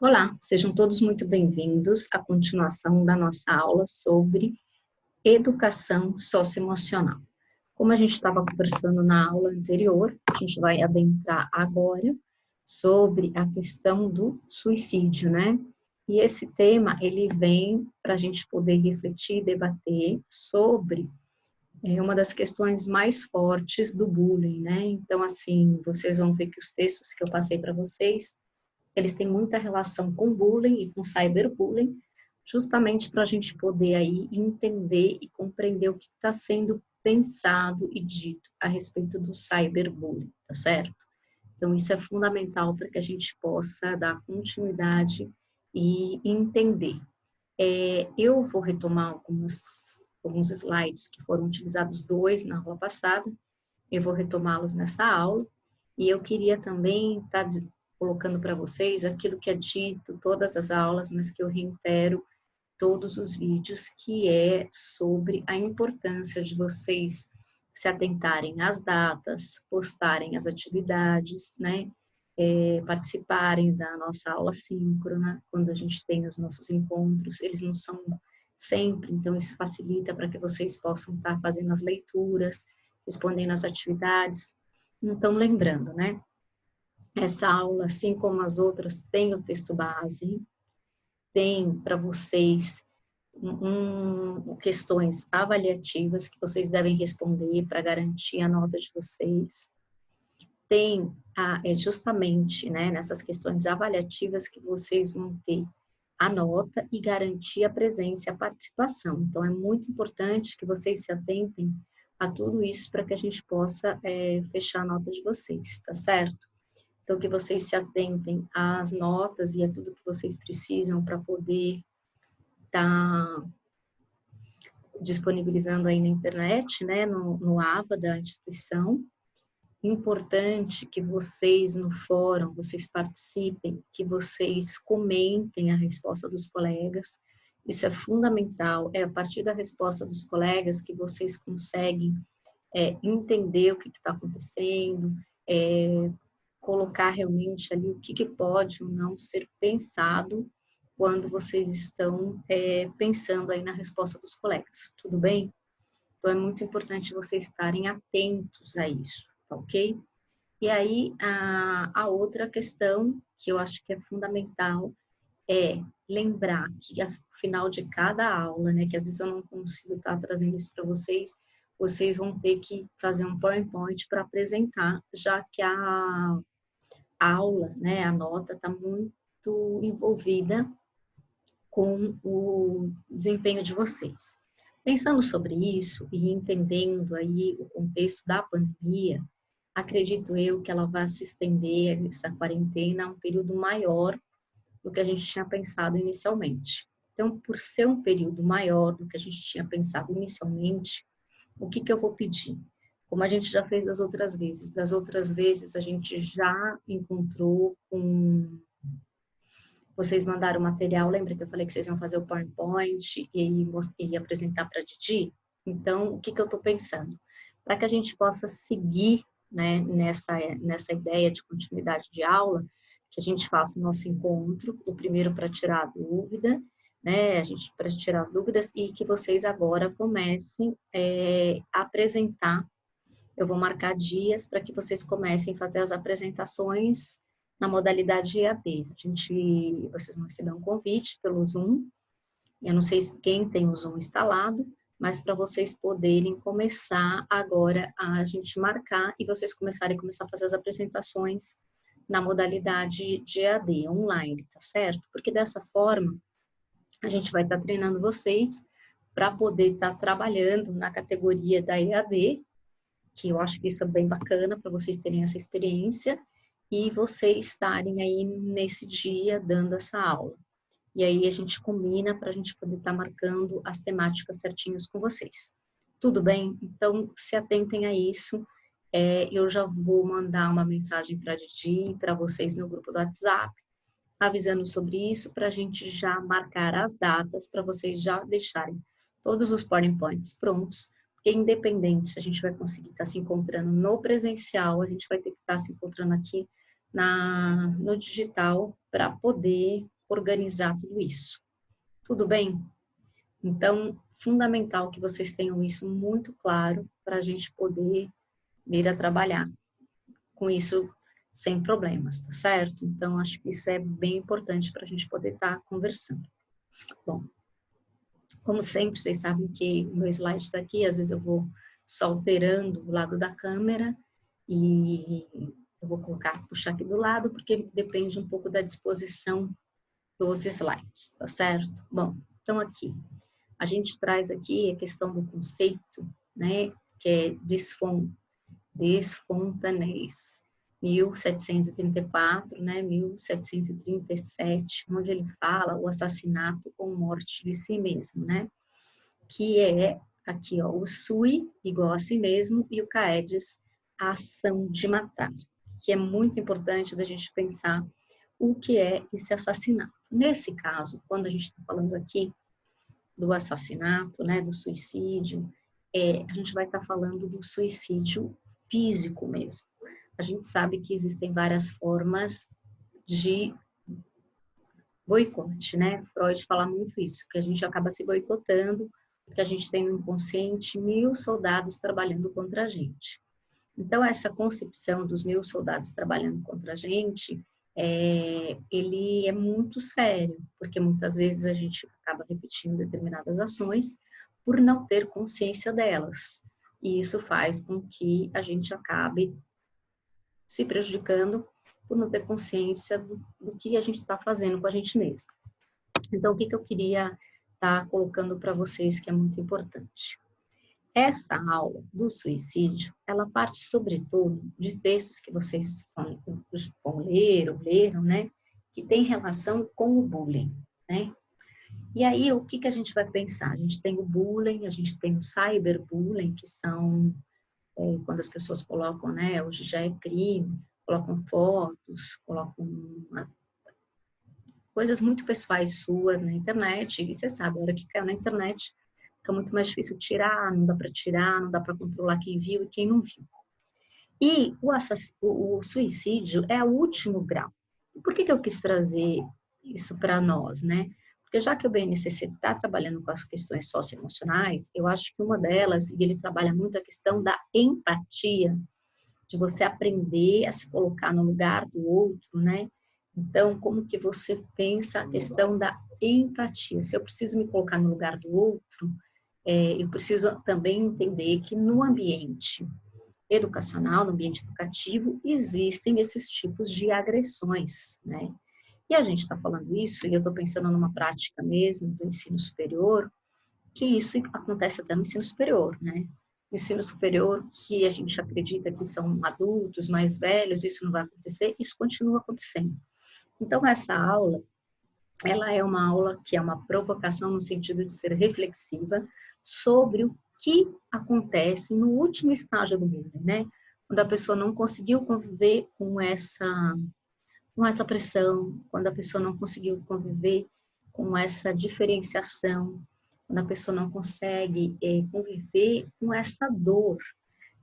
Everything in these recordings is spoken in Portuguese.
Olá, sejam todos muito bem-vindos à continuação da nossa aula sobre educação socioemocional. Como a gente estava conversando na aula anterior, a gente vai adentrar agora sobre a questão do suicídio, né? E esse tema, ele vem para a gente poder refletir e debater sobre uma das questões mais fortes do bullying, né? Então, assim, vocês vão ver que os textos que eu passei para vocês eles têm muita relação com bullying e com cyberbullying, justamente para a gente poder aí entender e compreender o que está sendo pensado e dito a respeito do cyberbullying, tá certo? Então, isso é fundamental para que a gente possa dar continuidade e entender. Eu vou retomar alguns slides que foram utilizados dois na aula passada, eu vou retomá-los nessa aula, e eu queria também estar colocando para vocês aquilo que é dito todas as aulas, mas que eu reitero todos os vídeos, que é sobre a importância de vocês se atentarem às datas, postarem as atividades, né? Participarem da nossa aula síncrona, quando a gente tem os nossos encontros, eles não são sempre, então isso facilita para que vocês possam estar fazendo as leituras, respondendo às atividades. Então, lembrando, né? Essa aula, assim como as outras, tem o texto base, tem para vocês questões avaliativas que vocês devem responder para garantir a nota de vocês. Tem justamente, né, nessas questões avaliativas que vocês vão ter a nota e garantir a presença e a participação. Então, é muito importante que vocês se atentem a tudo isso para que a gente possa fechar a nota de vocês, tá certo? Então, que vocês se atentem às notas e a tudo que vocês precisam para poder estar disponibilizando aí na internet, né, no AVA da instituição. Importante que vocês no fórum, vocês participem, que vocês comentem a resposta dos colegas. Isso é fundamental, é a partir da resposta dos colegas que vocês conseguem entender o que está acontecendo, colocar realmente ali o que pode ou não ser pensado quando vocês estão pensando aí na resposta dos colegas, tudo bem? Então, é muito importante vocês estarem atentos a isso, tá ok? E aí, a outra questão que eu acho que é fundamental é lembrar que ao final de cada aula, né, que às vezes eu não consigo estar trazendo isso para vocês, vocês vão ter que fazer um PowerPoint para apresentar, já que a aula, né, a nota está muito envolvida com o desempenho de vocês. Pensando sobre isso e entendendo aí o contexto da pandemia, acredito eu que ela vai se estender, essa quarentena, a um período maior do que a gente tinha pensado inicialmente. Então, por ser um período maior do que a gente tinha pensado inicialmente, o que eu vou pedir? Como a gente já fez das outras vezes a gente já encontrou com... Vocês mandaram o material, lembra que eu falei que vocês iam fazer o PowerPoint e apresentar para a Didi? Então, o que eu estou pensando? Para que a gente possa seguir, né, nessa ideia de continuidade de aula, que a gente faça o nosso encontro, o primeiro para tirar a dúvida, né, para tirar as dúvidas, e que vocês agora comecem a apresentar. Eu vou marcar dias para que vocês comecem a fazer as apresentações na modalidade EAD. Vocês vão receber um convite pelo Zoom. Eu não sei quem tem o Zoom instalado, mas para vocês poderem começar agora a gente marcar e vocês começarem a fazer as apresentações na modalidade de EAD, online, tá certo? Porque dessa forma, a gente vai estar treinando vocês para poder estar trabalhando na categoria da EAD, que eu acho que isso é bem bacana para vocês terem essa experiência e vocês estarem aí nesse dia dando essa aula. E aí a gente combina para a gente poder estar marcando as temáticas certinhas com vocês. Tudo bem? Então, se atentem a isso. Eu já vou mandar uma mensagem para a Didi e para vocês no grupo do WhatsApp, avisando sobre isso, para a gente já marcar as datas, para vocês já deixarem todos os PowerPoints prontos, porque independente se a gente vai conseguir estar se encontrando no presencial, a gente vai ter que estar se encontrando aqui no digital, para poder organizar tudo isso. Tudo bem? Então, fundamental que vocês tenham isso muito claro para a gente poder vir a trabalhar com isso sem problemas, tá certo? Então, acho que isso é bem importante para a gente poder estar conversando. Bom, como sempre, vocês sabem que o meu slide está aqui, às vezes eu vou só alterando o lado da câmera e eu vou puxar aqui do lado, porque depende um pouco da disposição dos slides, tá certo? Bom, então aqui, a gente traz aqui a questão do conceito, né, que é desfontanês, 1734, né, 1737, onde ele fala o assassinato com morte de si mesmo, né, que é aqui, ó, o sui, igual a si mesmo, e o caedes, a ação de matar, que é muito importante da gente pensar o que é esse assassinato. Nesse caso, quando a gente está falando aqui do assassinato, né, do suicídio, a gente vai estar falando do suicídio físico mesmo. A gente sabe que existem várias formas de boicote, né? Freud fala muito isso, que a gente acaba se boicotando, porque a gente tem no inconsciente 1000 soldados trabalhando contra a gente. Então, essa concepção dos 1000 soldados trabalhando contra a gente, ele é muito sério, porque muitas vezes a gente acaba repetindo determinadas ações por não ter consciência delas. E isso faz com que a gente acabe se prejudicando por não ter consciência do que a gente está fazendo com a gente mesmo. Então, o que eu queria estar colocando para vocês que é muito importante? Essa aula do suicídio, ela parte sobretudo de textos que vocês vão ler ou leram, né? Que tem relação com o bullying, né? E aí, o que a gente vai pensar? A gente tem o bullying, a gente tem o cyberbullying, que são quando as pessoas colocam, né? Hoje já é crime, colocam fotos, colocam coisas muito pessoais suas na internet, e você sabe, a hora que caiu na internet, fica muito mais difícil tirar, não dá para tirar, não dá para controlar quem viu e quem não viu. E o suicídio é o último grau. Por que eu quis trazer isso para nós, né? Porque já que o BNCC está trabalhando com as questões socioemocionais, eu acho que uma delas, e ele trabalha muito a questão da empatia, de você aprender a se colocar no lugar do outro, né? Então, como que você pensa a questão da empatia? Se eu preciso me colocar no lugar do outro, eu preciso também entender que no ambiente educacional, no ambiente educativo, existem esses tipos de agressões, né? E a gente está falando isso, e eu estou pensando numa prática mesmo do ensino superior, que isso acontece até no ensino superior, né? No ensino superior, que a gente acredita que são adultos mais velhos, isso não vai acontecer, isso continua acontecendo. Então, essa aula, ela é uma aula que é uma provocação no sentido de ser reflexiva sobre o que acontece no último estágio do bullying, né? Quando a pessoa não conseguiu conviver com essa pressão, quando a pessoa não conseguiu conviver com essa diferenciação, quando a pessoa não consegue conviver com essa dor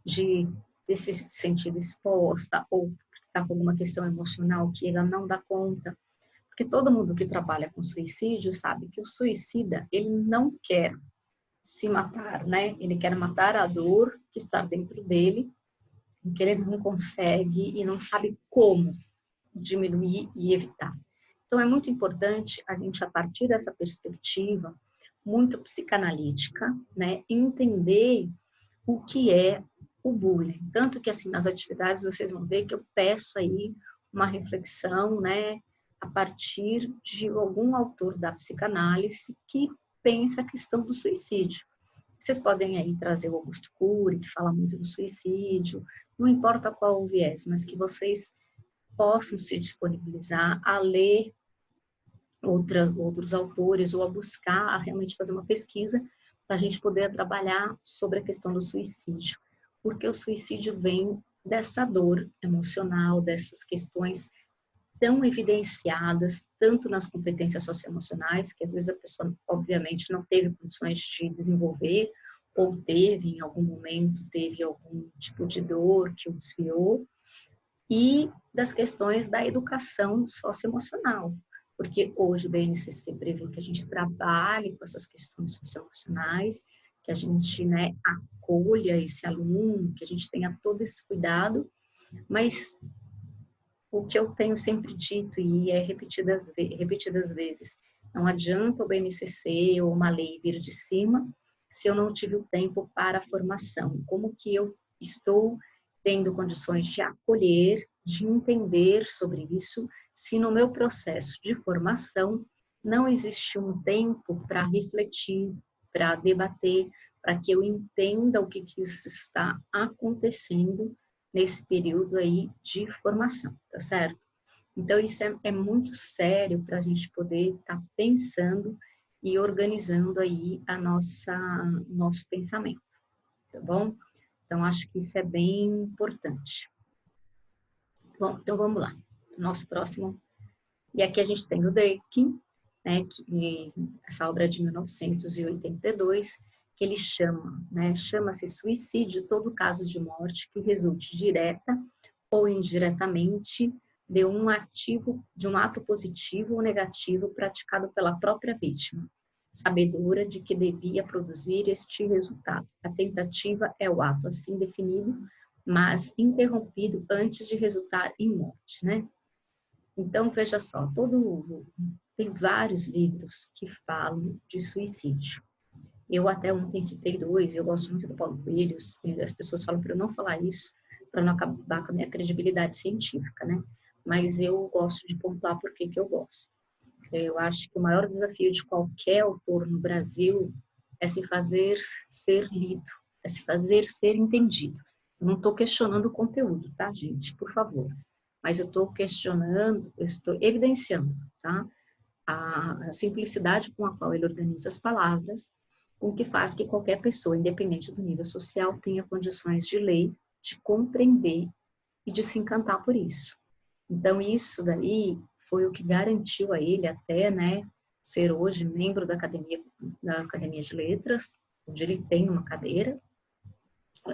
de ter se sentido exposta ou está com alguma questão emocional que ela não dá conta. Porque todo mundo que trabalha com suicídio sabe que o suicida, ele não quer se matar, né? Ele quer matar a dor que está dentro dele, que ele não consegue e não sabe como diminuir e evitar. Então, é muito importante a gente, a partir dessa perspectiva muito psicanalítica, né, entender o que é o bullying. Tanto que, assim, nas atividades vocês vão ver que eu peço aí uma reflexão, né, a partir de algum autor da psicanálise que pensa a questão do suicídio. Vocês podem aí trazer o Augusto Cury, que fala muito do suicídio, não importa qual o viés, mas que vocês possam se disponibilizar a ler outros autores ou a buscar, a realmente fazer uma pesquisa para a gente poder trabalhar sobre a questão do suicídio. Porque o suicídio vem dessa dor emocional, dessas questões tão evidenciadas, tanto nas competências socioemocionais, que às vezes a pessoa, obviamente, não teve condições de desenvolver, ou teve, em algum momento, teve algum tipo de dor que o desviou, e das questões da educação socioemocional, porque hoje o BNCC prevê que a gente trabalhe com essas questões socioemocionais, que a gente, né, acolha esse aluno, que a gente tenha todo esse cuidado, mas o que eu tenho sempre dito e é repetidas vezes, não adianta o BNCC ou uma lei vir de cima se eu não tive o tempo para a formação. Como que eu estou tendo condições de acolher, de entender sobre isso, se no meu processo de formação não existe um tempo para refletir, para debater, para que eu entenda o que isso está acontecendo nesse período aí de formação, tá certo? Então, isso é muito sério para a gente poder estar pensando e organizando aí nosso pensamento, tá bom? Então, acho que isso é bem importante. Bom, então vamos lá. Nosso próximo. E aqui a gente tem o Dworkin, né, que essa obra é de 1982, que ele chama-se suicídio todo caso de morte que resulte direta ou indiretamente de um ato positivo ou negativo praticado pela própria vítima, sabedora de que devia produzir este resultado. A tentativa é o ato assim definido, mas interrompido antes de resultar em morte, né? Então, veja só, tem vários livros que falam de suicídio. Eu até ontem citei dois, eu gosto muito do Paulo Coelho, as pessoas falam para eu não falar isso, para não acabar com a minha credibilidade científica, né? Mas eu gosto de pontuar por que eu gosto. Eu acho que o maior desafio de qualquer autor no Brasil é se fazer ser lido, é se fazer ser entendido. Eu não estou questionando o conteúdo, tá, gente? Por favor. Mas eu estou questionando, eu estou evidenciando, tá? A simplicidade com a qual ele organiza as palavras, o que faz que qualquer pessoa, independente do nível social, tenha condições de ler, de compreender e de se encantar por isso. Então, isso daí foi o que garantiu a ele até, né, ser hoje membro da Academia de Letras, onde ele tem uma cadeira,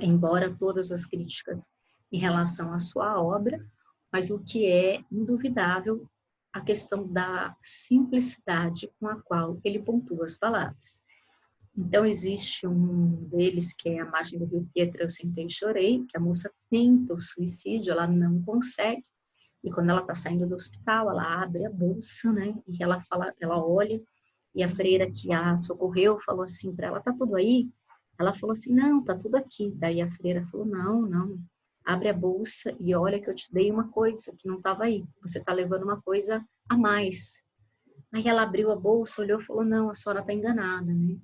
embora todas as críticas em relação à sua obra, mas o que é indubitável a questão da simplicidade com a qual ele pontua as palavras. Então, existe um deles que é A Margem do Rio Pietra, Eu Sentei e Chorei, que a moça tenta o suicídio, ela não consegue, e quando ela está saindo do hospital, ela abre a bolsa, né, e ela olha, e a freira que a socorreu falou assim para ela, tá tudo aí? Ela falou assim, não, tá tudo aqui. Daí a freira falou, não, abre a bolsa e olha que eu te dei uma coisa que não estava aí, você está levando uma coisa a mais. Aí ela abriu a bolsa, olhou e falou, não, a senhora está enganada, né?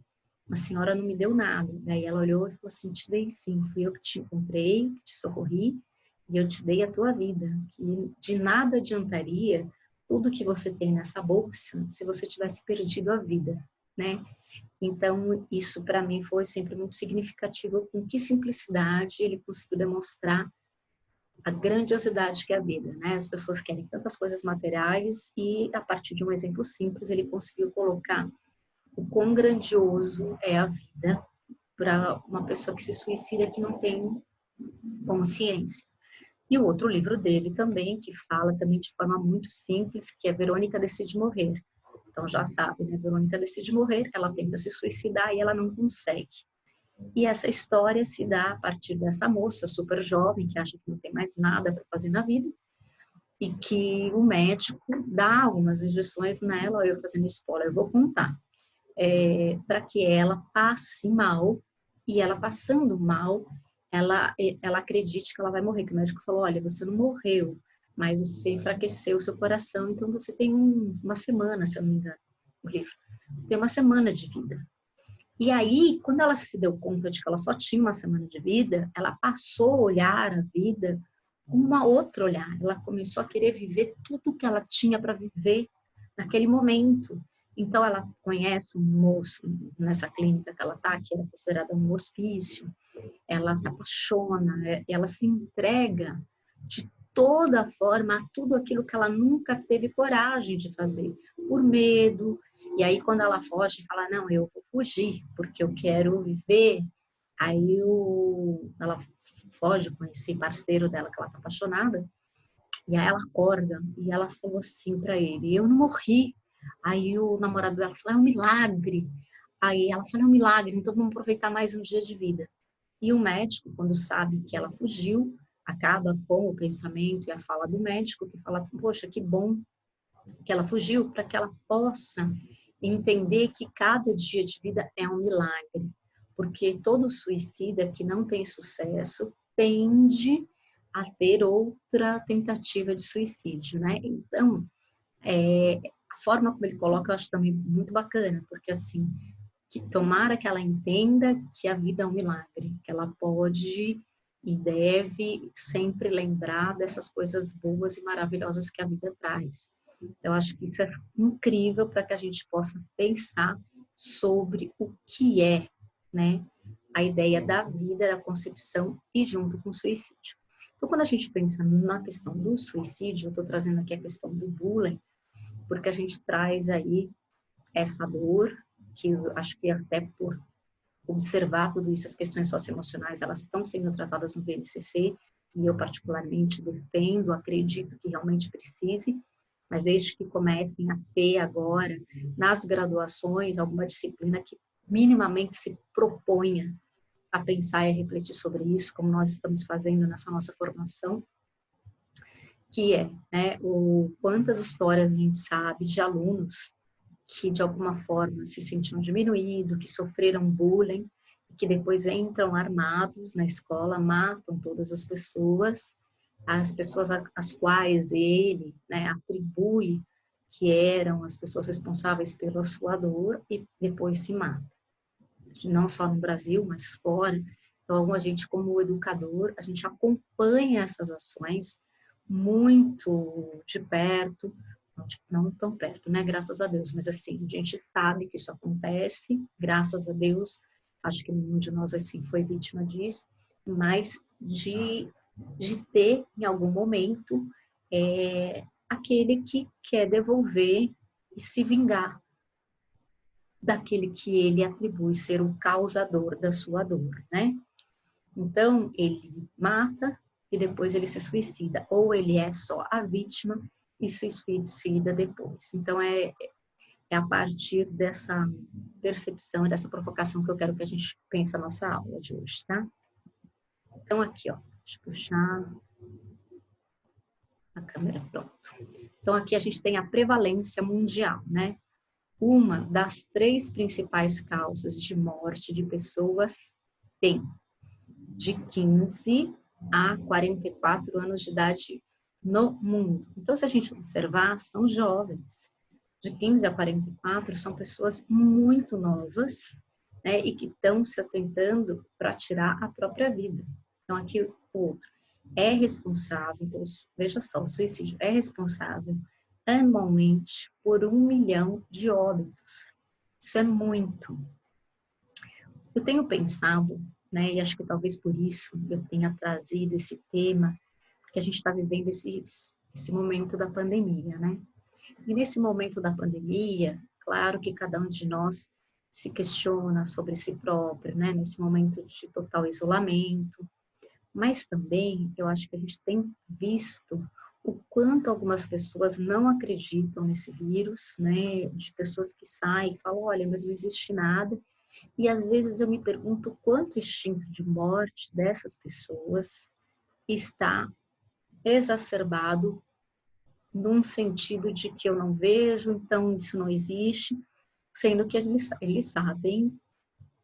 A senhora não me deu nada. Daí ela olhou e falou assim, te dei sim, fui eu que te encontrei, que te socorri, e eu te dei a tua vida, que de nada adiantaria tudo que você tem nessa bolsa se você tivesse perdido a vida, né? Então, isso para mim foi sempre muito significativo, com que simplicidade ele conseguiu demonstrar a grandiosidade que é a vida, né? As pessoas querem tantas coisas materiais e, a partir de um exemplo simples, ele conseguiu colocar o quão grandioso é a vida para uma pessoa que se suicida que não tem consciência. E o outro livro dele também, que fala também de forma muito simples, que é Verônica Decide Morrer. Então já sabe, né? Verônica decide morrer, ela tenta se suicidar e ela não consegue. E essa história se dá a partir dessa moça super jovem, que acha que não tem mais nada para fazer na vida, e que o médico dá algumas injeções nela, eu fazendo spoiler, vou contar, para que ela passe mal, e ela passando mal, ela acredite que ela vai morrer, que o médico falou, olha, você não morreu, mas você enfraqueceu o seu coração, então você tem uma semana, se eu não me engano, o livro, você tem uma semana de vida. E aí, quando ela se deu conta de que ela só tinha uma semana de vida, ela passou a olhar a vida com uma outra olhar. Ela começou a querer viver tudo que ela tinha para viver naquele momento. Então, ela conhece um moço nessa clínica que ela está, que era considerada um hospício. Ela se apaixona, ela se entrega de toda forma a tudo aquilo que ela nunca teve coragem de fazer, por medo. E aí, quando ela foge, fala, não, eu vou fugir, porque eu quero viver. Aí ela foge com esse parceiro dela que ela está apaixonada, E aí ela acorda e ela falou assim para ele: eu não morri. Aí o namorado dela falou: é um milagre. Aí ela falou: é um milagre, então vamos aproveitar mais um dia de vida. E o médico, quando sabe que ela fugiu, acaba com o pensamento e a fala do médico, que fala: poxa, que bom que ela fugiu, para que ela possa entender que cada dia de vida é um milagre. Porque todo suicida que não tem sucesso tende a ter outra tentativa de suicídio, né? Então, a forma como ele coloca eu acho também muito bacana, porque assim, que tomara que ela entenda que a vida é um milagre, que ela pode e deve sempre lembrar dessas coisas boas e maravilhosas que a vida traz. Eu acho que isso é incrível para que a gente possa pensar sobre o que é, né, a ideia da vida, da concepção e junto com o suicídio. Então, quando a gente pensa na questão do suicídio, eu estou trazendo aqui a questão do bullying, porque a gente traz aí essa dor, que eu acho que até por observar tudo isso, as questões socioemocionais, elas estão sendo tratadas no BNCC, e eu particularmente defendo, acredito que realmente precise, mas desde que comecem a ter agora, nas graduações, alguma disciplina que minimamente se proponha a pensar e a refletir sobre isso, como nós estamos fazendo nessa nossa formação, que é, né, quantas histórias a gente sabe de alunos que de alguma forma se sentiam diminuídos, que sofreram bullying, que depois entram armados na escola, matam todas as pessoas às quais ele, né, atribui que eram as pessoas responsáveis pela sua dor e depois se mata. Não só no Brasil, mas fora. Então, a gente, como educador, a gente acompanha essas ações muito de perto, não tão perto, né? Graças a Deus, mas assim, a gente sabe que isso acontece, graças a Deus, acho que nenhum de nós, assim, foi vítima disso, mas de ter, em algum momento, aquele que quer devolver e se vingar daquele que ele atribui ser o causador da sua dor, né? Então, ele mata e depois ele se suicida, ou ele é só a vítima e se suicida depois. Então, é a partir dessa percepção, dessa provocação que eu quero que a gente pense a nossa aula de hoje, tá? Então, aqui, ó, deixa eu puxar a câmera, pronto. Então, aqui a gente tem a prevalência mundial, né? Uma das 3 principais causas de morte de pessoas tem de 15 a 44 anos de idade no mundo. Então, se a gente observar, são jovens. De 15 a 44 são pessoas muito novas, né, e que estão se atentando para tirar a própria vida. Então, aqui o outro é responsável, então, veja só, o suicídio é responsável anualmente por 1 milhão de óbitos. Isso é muito. Eu tenho pensado, né, e acho que talvez por isso eu tenha trazido esse tema, porque a gente está vivendo esse momento da pandemia, né? E nesse momento da pandemia, claro que cada um de nós se questiona sobre si próprio, né? Nesse momento de total isolamento, mas também eu acho que a gente tem visto o quanto algumas pessoas não acreditam nesse vírus, né? De pessoas que saem e falam, olha, mas não existe nada. E às vezes eu me pergunto quanto o instinto de morte dessas pessoas está exacerbado num sentido de que eu não vejo, então isso não existe, sendo que eles sabem,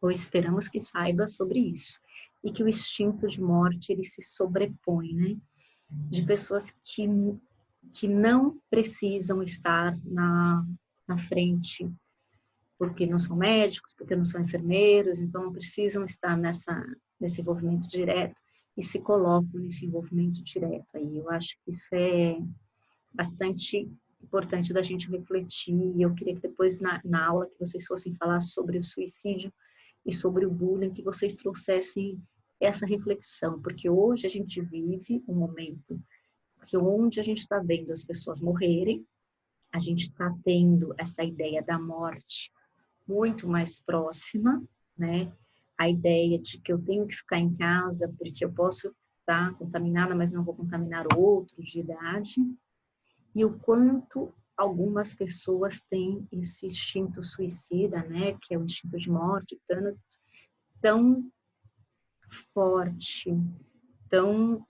ou esperamos que saiba sobre isso. E que o instinto de morte, ele se sobrepõe, né? De pessoas que não precisam estar na frente, porque não são médicos, porque não são enfermeiros, então não precisam estar nesse envolvimento direto e se colocam nesse envolvimento direto aí. Eu acho que isso é bastante importante da gente refletir, e eu queria que depois na aula que vocês fossem falar sobre o suicídio e sobre o bullying, que vocês trouxessem essa reflexão, porque hoje a gente vive um momento que onde a gente está vendo as pessoas morrerem, a gente está tendo essa ideia da morte muito mais próxima, né? A ideia de que eu tenho que ficar em casa porque eu posso estar contaminada, mas não vou contaminar outro de idade. E o quanto algumas pessoas têm esse instinto suicida, né, que é o instinto de morte, tão forte, tão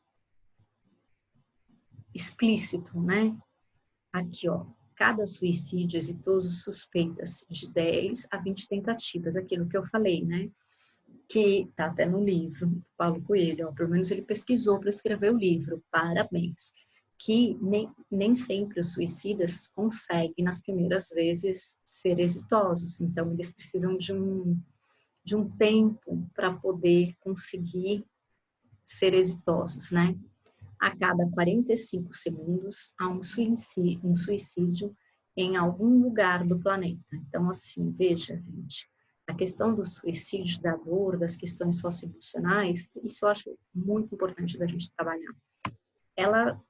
explícito, né? Aqui, ó, cada suicídio exitoso suspeita-se de 10 a 20 tentativas, aquilo que eu falei, né? Que tá até no livro do Paulo Coelho, ó, pelo menos ele pesquisou para escrever o livro, parabéns. Que nem sempre os suicidas conseguem, nas primeiras vezes, ser exitosos, então eles precisam de um tempo para poder conseguir ser exitosos, né? A cada 45 segundos há um suicídio em algum lugar do planeta. Então, assim, veja, gente, a questão do suicídio, da dor, das questões socioemocionais, isso eu acho muito importante da gente trabalhar. Ela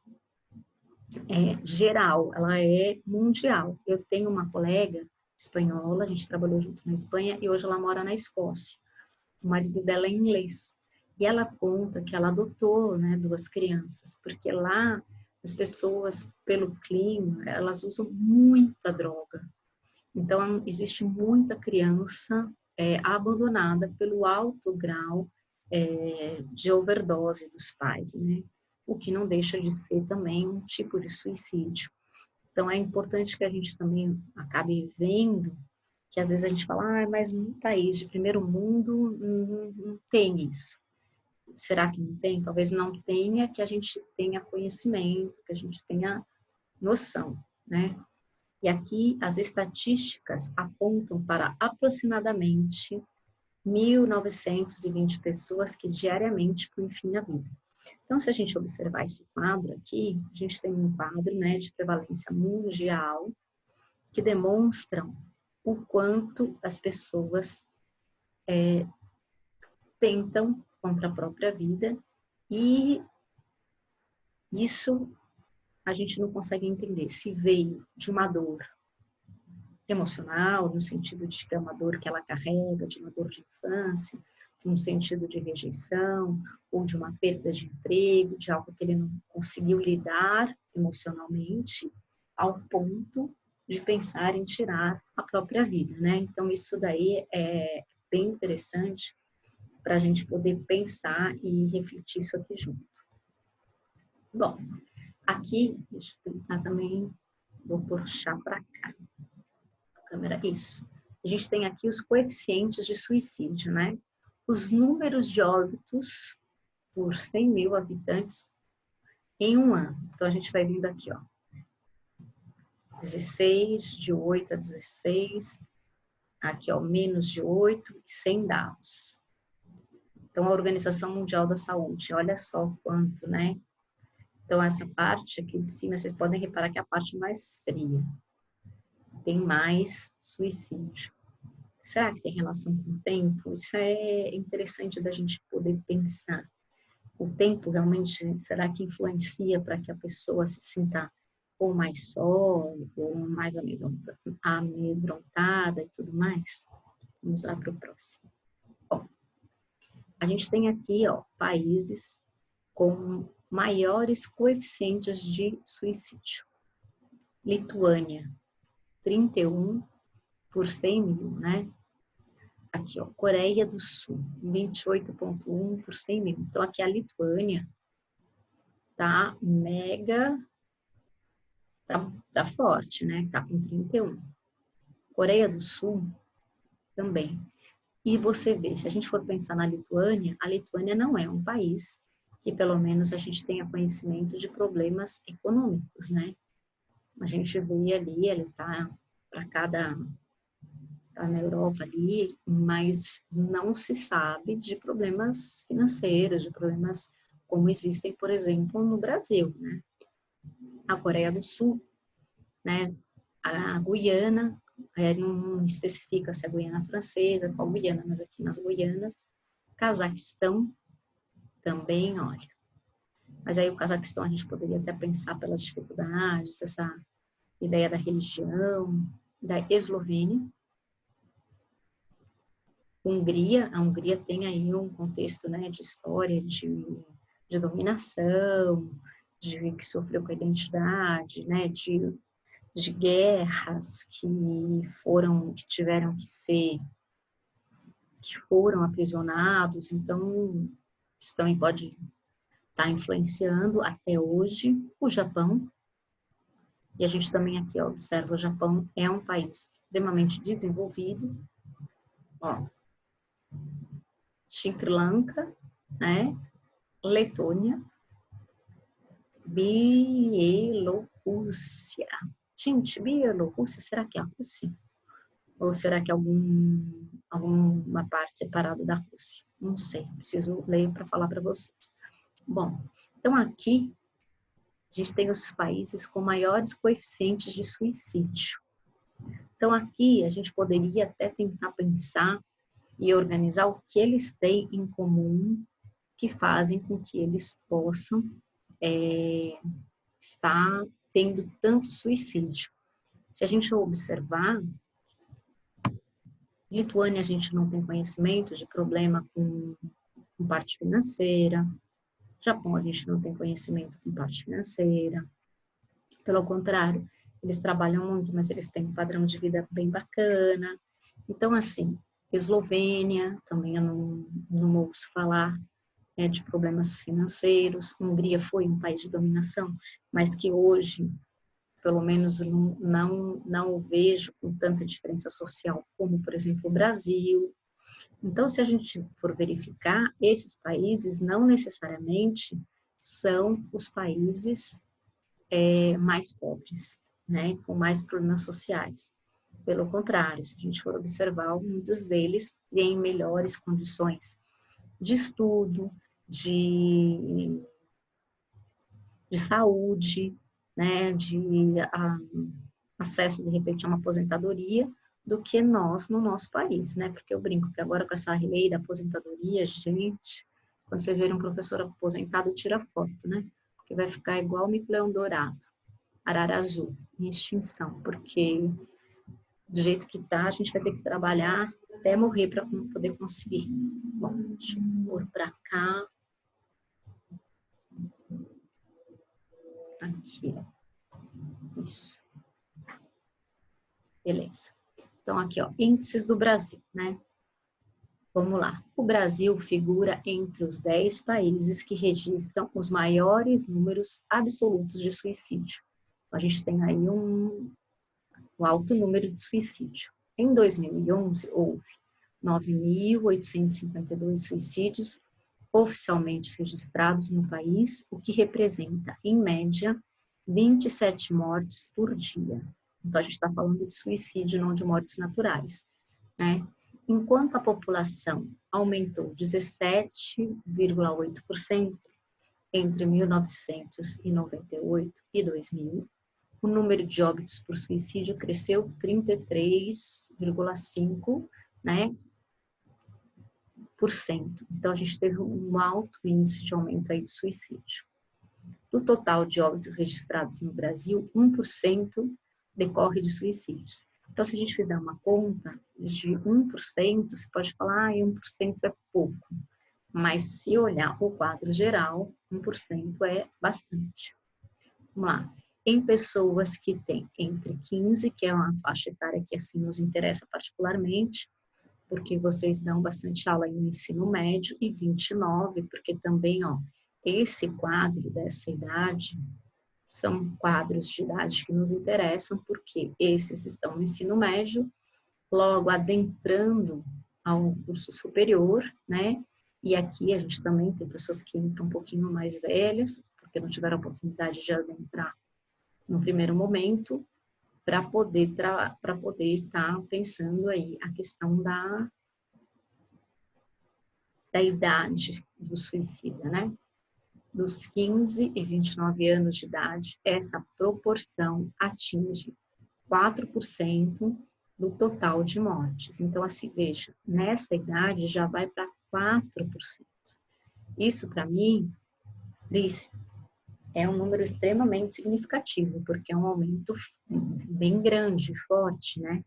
é geral, ela é mundial. Eu tenho uma colega espanhola, a gente trabalhou junto na Espanha e hoje ela mora na Escócia. O marido dela é inglês. E ela conta que ela adotou, né, 2 crianças, porque lá as pessoas, pelo clima, elas usam muita droga. Então, existe muita criança abandonada pelo alto grau de overdose dos pais, né? O que não deixa de ser também um tipo de suicídio. Então, é importante que a gente também acabe vendo que às vezes a gente fala, ah, mas num país de primeiro mundo não tem isso. Será que não tem? Talvez não tenha, que a gente tenha conhecimento, que a gente tenha noção, né? E aqui as estatísticas apontam para aproximadamente 1.920 pessoas que diariamente põem fim à vida. Então, se a gente observar esse quadro aqui, a gente tem um quadro, né, de prevalência mundial que demonstram o quanto as pessoas tentam contra a própria vida e isso a gente não consegue entender se veio de uma dor emocional, no sentido de que é uma dor que ela carrega, de uma dor de infância, de um sentido de rejeição, ou de uma perda de emprego, de algo que ele não conseguiu lidar emocionalmente, ao ponto de pensar em tirar a própria vida, né? Então, isso daí é bem interessante para a gente poder pensar e refletir isso aqui junto. Bom, aqui, deixa eu tentar também, vou puxar para cá. Câmera, isso. A gente tem aqui os coeficientes de suicídio, né? Os números de óbitos por 100 mil habitantes em um ano. Então, a gente vai vindo aqui, ó. 16, de 8 a 16. Aqui, ó, menos de 8 e 100 dados. Então, a Organização Mundial da Saúde, olha só quanto, né? Então, essa parte aqui de cima, vocês podem reparar que é a parte mais fria. Tem mais suicídio. Será que tem relação com o tempo? Isso é interessante da gente poder pensar. O tempo realmente, será que influencia para que a pessoa se sinta ou mais só, ou mais amedrontada e tudo mais? Vamos lá para o próximo. Ó, a gente tem aqui, ó, países com maiores coeficientes de suicídio. Lituânia, 31 por 100 mil, né? Aqui, ó, Coreia do Sul, 28,1 por 100 mil. Então, aqui a Lituânia tá mega, tá forte, né? Tá com 31. Coreia do Sul também. E você vê, se a gente for pensar na Lituânia, a Lituânia não é um país que pelo menos a gente tenha conhecimento de problemas econômicos, né? A gente vê ali, ele tá para cada tá na Europa ali, mas não se sabe de problemas financeiros, de problemas como existem, por exemplo, no Brasil, né? A Coreia do Sul, né? A Guiana, não especifica se é a Guiana francesa, qual Guiana, mas aqui nas Guianas, Cazaquistão também, olha. Mas aí o Cazaquistão a gente poderia até pensar pelas dificuldades, essa ideia da religião, da Eslovênia, Hungria, a Hungria tem aí um contexto, né, de história, de de dominação, que sofreu com a identidade, né, de guerras que tiveram que foram aprisionados. Então, isso também pode estar influenciando até hoje o Japão. E a gente também aqui observa, o Japão é um país extremamente desenvolvido. Ó, Sri Lanka, né? Letônia, Bielorrússia. Gente, Bielorrússia, será que é a Rússia? Ou será que é alguma parte separada da Rússia? Não sei, preciso ler para falar para vocês. Bom, então aqui a gente tem os países com maiores coeficientes de suicídio. Então aqui a gente poderia até tentar pensar e organizar o que eles têm em comum que fazem com que eles possam estar tendo tanto suicídio. Se a gente observar, Lituânia a gente não tem conhecimento de problema com parte financeira, Japão a gente não tem conhecimento com parte financeira, pelo contrário, eles trabalham muito, mas eles têm um padrão de vida bem bacana. Então, assim, Eslovênia, também eu não ouço falar de problemas financeiros. Hungria foi um país de dominação, mas que hoje, pelo menos, não o vejo com tanta diferença social como, por exemplo, o Brasil. Então, se a gente for verificar, esses países não necessariamente são os países mais pobres, né, com mais problemas sociais. Pelo contrário, se a gente for observar, muitos deles têm melhores condições de estudo, de saúde, né, de acesso, de repente, a uma aposentadoria, do que nós no nosso país, né? Porque eu brinco que agora com essa lei da aposentadoria, gente, quando vocês verem um professor aposentado, tira foto, né? Porque vai ficar igual o mico-leão dourado, arara azul, em extinção, porque do jeito que tá, a gente vai ter que trabalhar até morrer para poder conseguir. Bom, deixa eu pôr para cá. Aqui, ó. Isso. Beleza. Então, aqui, ó, índices do Brasil, né? Vamos lá. O Brasil figura entre os 10 países que registram os maiores números absolutos de suicídio. A gente tem aí um alto número de suicídio. Em 2011, houve 9.852 suicídios oficialmente registrados no país, o que representa, em média, 27 mortes por dia. Então, a gente está falando de suicídio, não de mortes naturais, né? Enquanto a população aumentou 17,8% entre 1998 e 2000, o número de óbitos por suicídio cresceu 33,5%, né? Então, a gente teve um alto índice de aumento aí de suicídio. Do total de óbitos registrados no Brasil, 1% decorre de suicídios. Então, se a gente fizer uma conta de 1%, você pode falar, 1% é pouco. Mas se olhar o quadro geral, 1% é bastante. Vamos lá. Em pessoas que têm entre 15, que é uma faixa etária que assim nos interessa particularmente, porque vocês dão bastante aula no ensino médio, e 29, porque também, ó, esse quadro dessa idade são quadros de idade que nos interessam, porque esses estão no ensino médio, logo adentrando ao curso superior, né? E aqui a gente também tem pessoas que entram um pouquinho mais velhas, porque não tiveram a oportunidade de adentrar no primeiro momento, para poder estar pensando aí a questão da idade do suicida, né? Dos 15 e 29 anos de idade, essa proporção atinge 4% do total de mortes. Então, assim, veja, nessa idade já vai para 4%. Isso, para mim, Cris, é um número extremamente significativo, porque é um aumento bem grande, forte, né?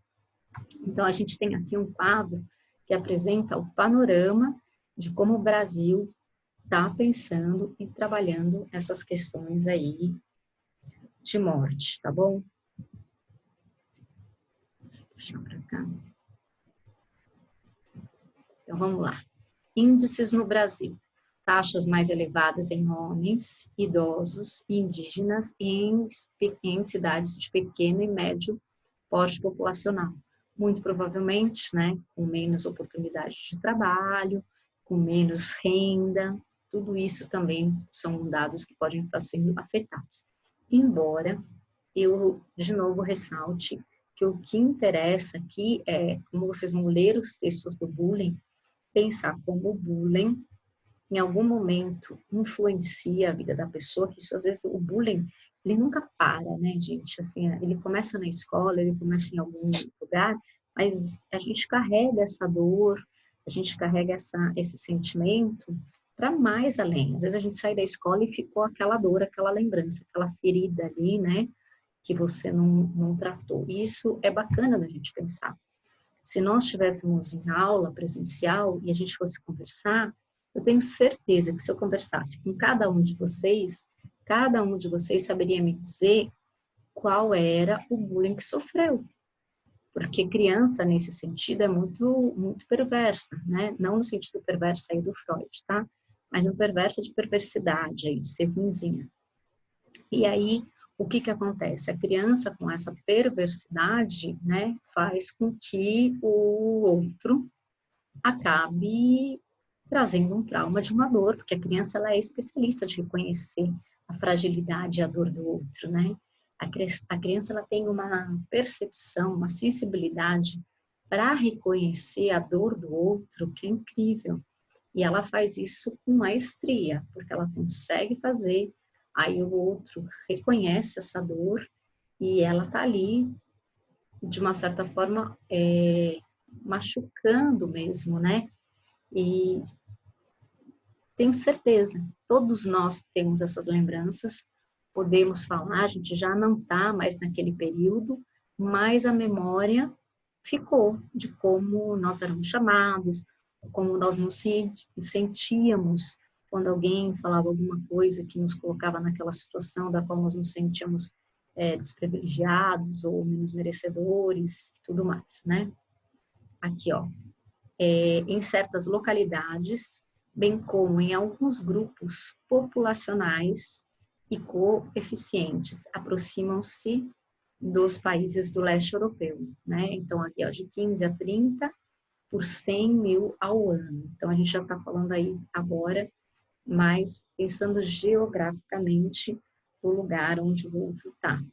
Então, a gente tem aqui um quadro que apresenta o panorama de como o Brasil tá pensando e trabalhando essas questões aí de morte, tá bom? Deixa eu puxar pra cá. Então, vamos lá. Índices no Brasil. Taxas mais elevadas em homens, idosos, indígenas e em cidades de pequeno e médio porte populacional. Muito provavelmente, né, com menos oportunidade de trabalho, com menos renda, tudo isso também são dados que podem estar sendo afetados. Embora eu, de novo, ressalte que o que interessa aqui é, como vocês vão ler os textos do bullying, pensar como o bullying em algum momento influencia a vida da pessoa, que isso às vezes o bullying, ele nunca para, né, gente? Assim, ele começa na escola, ele começa em algum lugar, mas a gente carrega essa dor, a gente carrega esse sentimento para mais além. Às vezes a gente sai da escola e ficou aquela dor, aquela lembrança, aquela ferida ali, né, que você não tratou. Isso é bacana da gente pensar. Se nós estivéssemos em aula presencial e a gente fosse conversar, eu tenho certeza que se eu conversasse com cada um de vocês saberia me dizer qual era o bullying que sofreu. Porque criança, nesse sentido, é muito perversa, né? Não no sentido perverso aí do Freud, tá? Mas no perversa de perversidade, aí, de ser ruinzinha. E aí, o que acontece? A criança com essa perversidade, né, faz com que o outro acabe trazendo um trauma de uma dor, porque a criança ela é especialista de reconhecer a fragilidade e a dor do outro, né? A criança ela tem uma percepção, uma sensibilidade para reconhecer a dor do outro que é incrível. E ela faz isso com maestria, porque ela consegue fazer, aí o outro reconhece essa dor e ela tá ali, de uma certa forma, machucando mesmo, né? E tenho certeza, todos nós temos essas lembranças, podemos falar, a gente já não está mais naquele período, mas a memória ficou de como nós éramos chamados, como nós nos sentíamos quando alguém falava alguma coisa que nos colocava naquela situação da qual nós nos sentíamos desprivilegiados ou menos merecedores e tudo mais, né? Aqui, ó. Em certas localidades, bem como em alguns grupos populacionais e coeficientes, aproximam-se dos países do leste europeu, né? Então, aqui, ó, de 15 a 30 por 100 mil ao ano. Então, a gente já está falando aí agora, mas pensando geograficamente o lugar onde o outro está.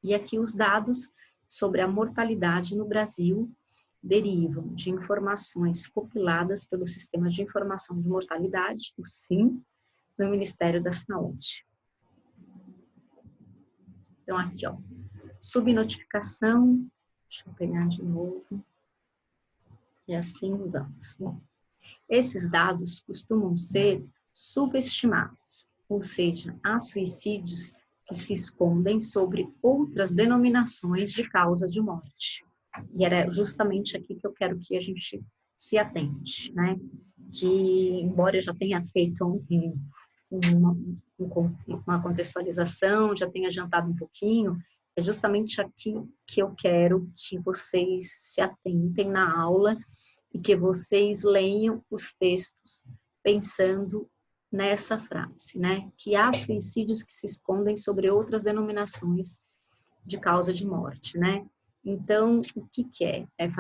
E aqui os dados sobre a mortalidade no Brasil derivam de informações compiladas pelo Sistema de Informação de Mortalidade, o SIM, do Ministério da Saúde. Então, aqui, ó, subnotificação, deixa eu pegar de novo, e assim vamos. Bom, esses dados costumam ser subestimados, ou seja, há suicídios que se escondem sobre outras denominações de causa de morte. E era justamente aqui que eu quero que a gente se atente, né? Que, embora eu já tenha feito uma contextualização, já tenha adiantado um pouquinho, é justamente aqui que eu quero que vocês se atentem na aula e que vocês leiam os textos pensando nessa frase, né? Que há suicídios que se escondem sobre outras denominações de causa de morte, né? Então, o que é? As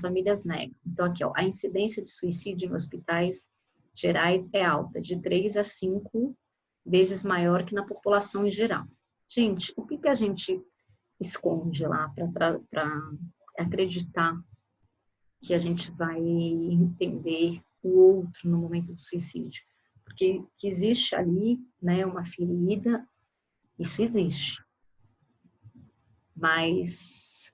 famílias negam. Então, aqui, ó, a incidência de suicídio em hospitais gerais é alta, de 3 a 5 vezes maior que na população em geral. Gente, o que a gente esconde lá para acreditar que a gente vai entender o outro no momento do suicídio? Porque que existe ali, né, uma ferida, isso existe. Mas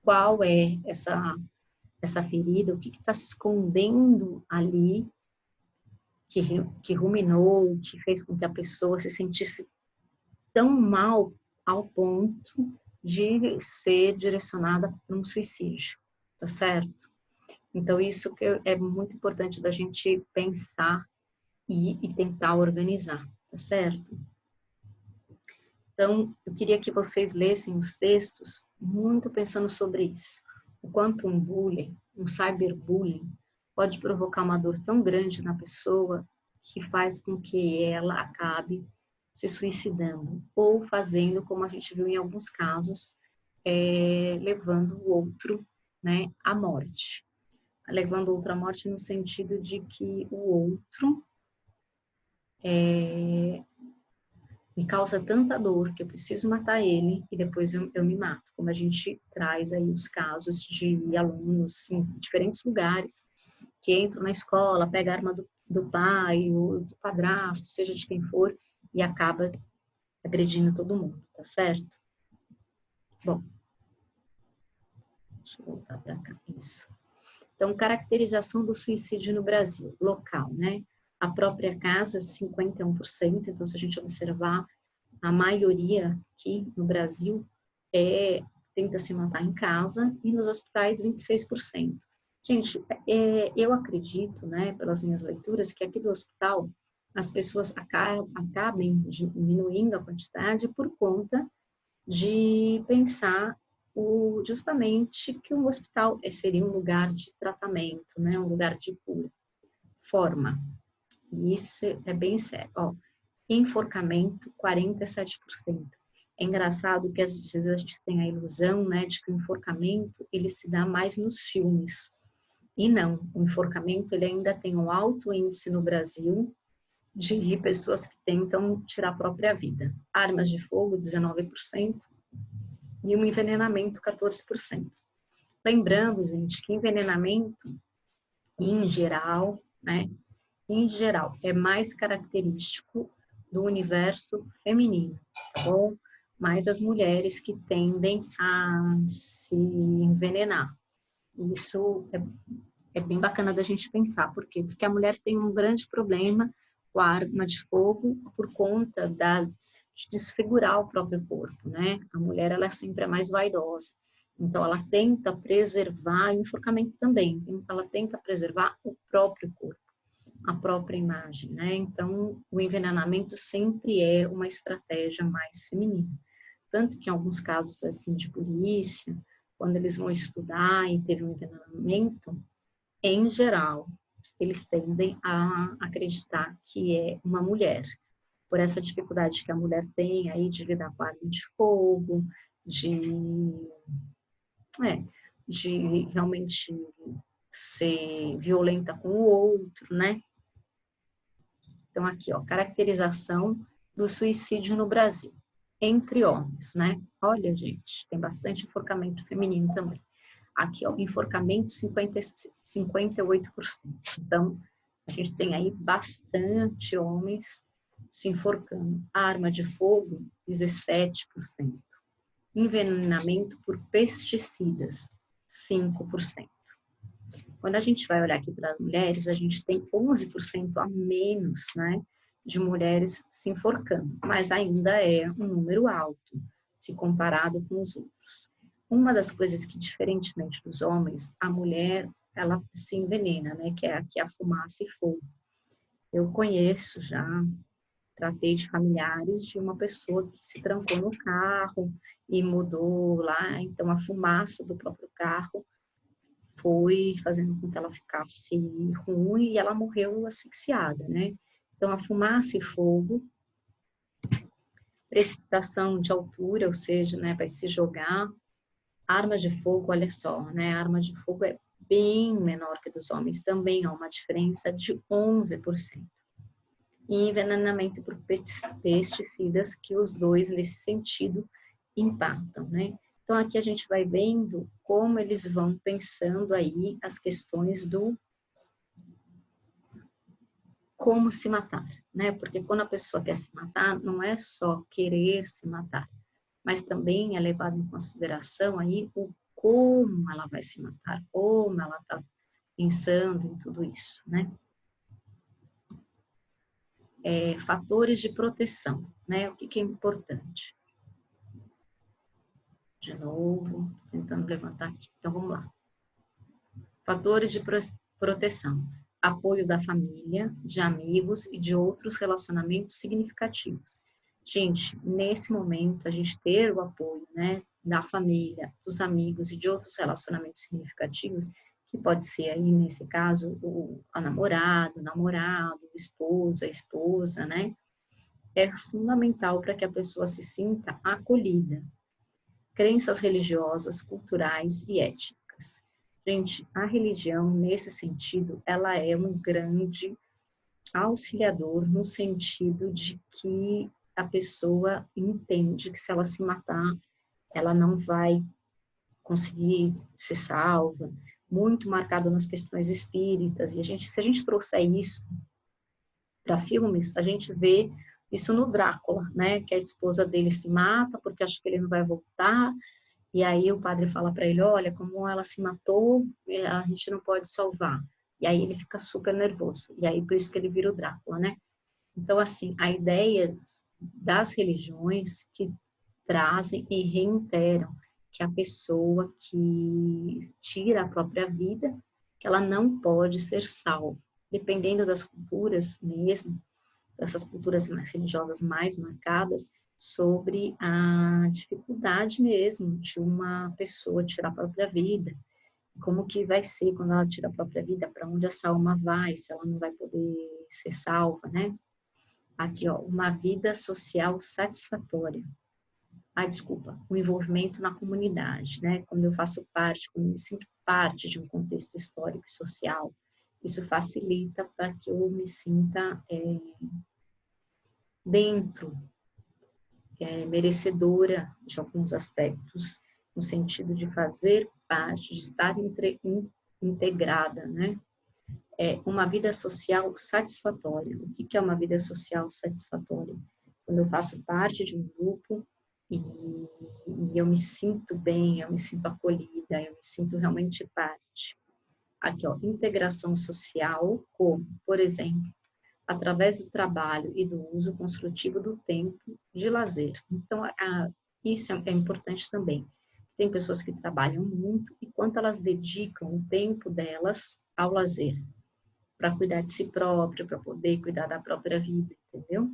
qual é essa ferida, o que está se escondendo ali que ruminou, que fez com que a pessoa se sentisse tão mal ao ponto de ser direcionada para um suicídio, tá certo? Então, isso que é muito importante da gente pensar e tentar organizar, tá certo? Então, eu queria que vocês lessem os textos muito pensando sobre isso. O quanto um bullying, um cyberbullying, pode provocar uma dor tão grande na pessoa que faz com que ela acabe se suicidando ou fazendo, como a gente viu em alguns casos, levando o outro, né, à morte. Levando o outro à morte no sentido de que o outro me causa tanta dor que eu preciso matar ele e depois eu me mato. Como a gente traz aí os casos de alunos em diferentes lugares que entram na escola, pega a arma do pai, ou do padrasto, seja de quem for, e acaba agredindo todo mundo, tá certo? Bom, deixa eu voltar para cá, isso. Então, caracterização do suicídio no Brasil, local, né? A própria casa, 51%, então se a gente observar, a maioria aqui no Brasil tenta se matar em casa e nos hospitais 26%. Gente, eu acredito, né, pelas minhas leituras, que aqui do hospital as pessoas acabem diminuindo a quantidade por conta de pensar justamente que um hospital seria um lugar de tratamento, né, um lugar de cura. Forma. E isso é bem sério. Ó, enforcamento, 47%. É engraçado que às vezes a gente tem a ilusão, né, de que o enforcamento ele se dá mais nos filmes. E não, o enforcamento ele ainda tem um alto índice no Brasil de pessoas que tentam tirar a própria vida. Armas de fogo, 19%, e um envenenamento, 14%. Lembrando, gente, que envenenamento, em geral, né, em geral, é mais característico do universo feminino, tá bom? Mais as mulheres que tendem a se envenenar. Isso é bem bacana da gente pensar. Por quê? Porque a mulher tem um grande problema com a arma de fogo por conta de desfigurar o próprio corpo, né? A mulher, ela sempre é mais vaidosa. Então, ela tenta preservar, e o enforcamento também, ela tenta preservar o próprio corpo, a própria imagem, né? Então, o envenenamento sempre é uma estratégia mais feminina. Tanto que em alguns casos, assim, de polícia, quando eles vão estudar e teve um envenenamento, em geral, eles tendem a acreditar que é uma mulher, por essa dificuldade que a mulher tem aí de lidar com a arma de fogo, é, de realmente ser violenta com o outro, né? Então, aqui, ó, caracterização do suicídio no Brasil, entre homens, né? Olha, gente, tem bastante enforcamento feminino também. Aqui, ó, enforcamento, 58%. Então, a gente tem aí bastante homens se enforcando. Arma de fogo, 17%. Envenenamento por pesticidas, 5%. Quando a gente vai olhar aqui para as mulheres, a gente tem 11% a menos, né, de mulheres se enforcando, mas ainda é um número alto, se comparado com os outros. Uma das coisas que, diferentemente dos homens, a mulher, ela se envenena, né, que é aqui a fumaça e fogo. Eu conheço já, tratei de familiares de uma pessoa que se trancou no carro e mudou lá, então a fumaça do próprio carro foi fazendo com que ela ficasse ruim e ela morreu asfixiada, né? Então, a fumaça e fogo, precipitação de altura, ou seja, né, vai se jogar, arma de fogo, olha só, né, a arma de fogo é bem menor que a dos homens, também há uma diferença de 11%. E envenenamento por pesticidas, que os dois, nesse sentido, impactam, né? Então, aqui a gente vai vendo como eles vão pensando aí as questões do como se matar, né? Porque quando a pessoa quer se matar, não é só querer se matar, mas também é levado em consideração aí o como ela vai se matar, como ela está pensando em tudo isso, né? Fatores de proteção, né? O que é importante? De novo, tentando levantar aqui. Então, vamos lá. Fatores de proteção. apoio da família, de amigos e de outros relacionamentos significativos. Gente, nesse momento, a gente ter o apoio, né, da família, dos amigos e de outros relacionamentos significativos, que pode ser aí, nesse caso, a namorado, o esposo, a esposa, né, é fundamental para que a pessoa se sinta acolhida. Crenças religiosas, culturais e éticas. Gente, a religião, nesse sentido, ela é um grande auxiliador no sentido de que a pessoa entende que se ela se matar, ela não vai conseguir ser salva, muito marcado nas questões espíritas, e se a gente trouxer isso para filmes, a gente vê isso no Drácula, né, que a esposa dele se mata porque acha que ele não vai voltar, e aí o padre fala para ele, olha, como ela se matou, a gente não pode salvar. E aí ele fica super nervoso, e aí por isso que ele vira o Drácula, né? Então, assim, a ideia das religiões que trazem e reiteram que a pessoa que tira a própria vida, que ela não pode ser salva. Dependendo das culturas mesmo, dessas culturas mais religiosas mais marcadas, sobre a dificuldade mesmo de uma pessoa tirar a própria vida. Como que vai ser quando ela tira a própria vida, para onde essa alma vai, se ela não vai poder ser salva, né? Aqui, ó, uma vida social satisfatória. Ah, desculpa, o envolvimento na comunidade, né? Quando eu faço parte, quando eu me sinto parte de um contexto histórico e social, isso facilita para que eu me sinta dentro, merecedora de alguns aspectos, no sentido de fazer parte, de estar integrada, né? Uma vida social satisfatória. O que é uma vida social satisfatória? Quando eu faço parte de um grupo e eu me sinto bem, eu me sinto acolhida, eu me sinto realmente parte. Aqui, ó, integração social, como, por exemplo, através do trabalho e do uso construtivo do tempo de lazer. Então, isso é importante também. Tem pessoas que trabalham muito e quanto elas dedicam o tempo delas ao lazer, para cuidar de si próprio, para poder cuidar da própria vida, entendeu?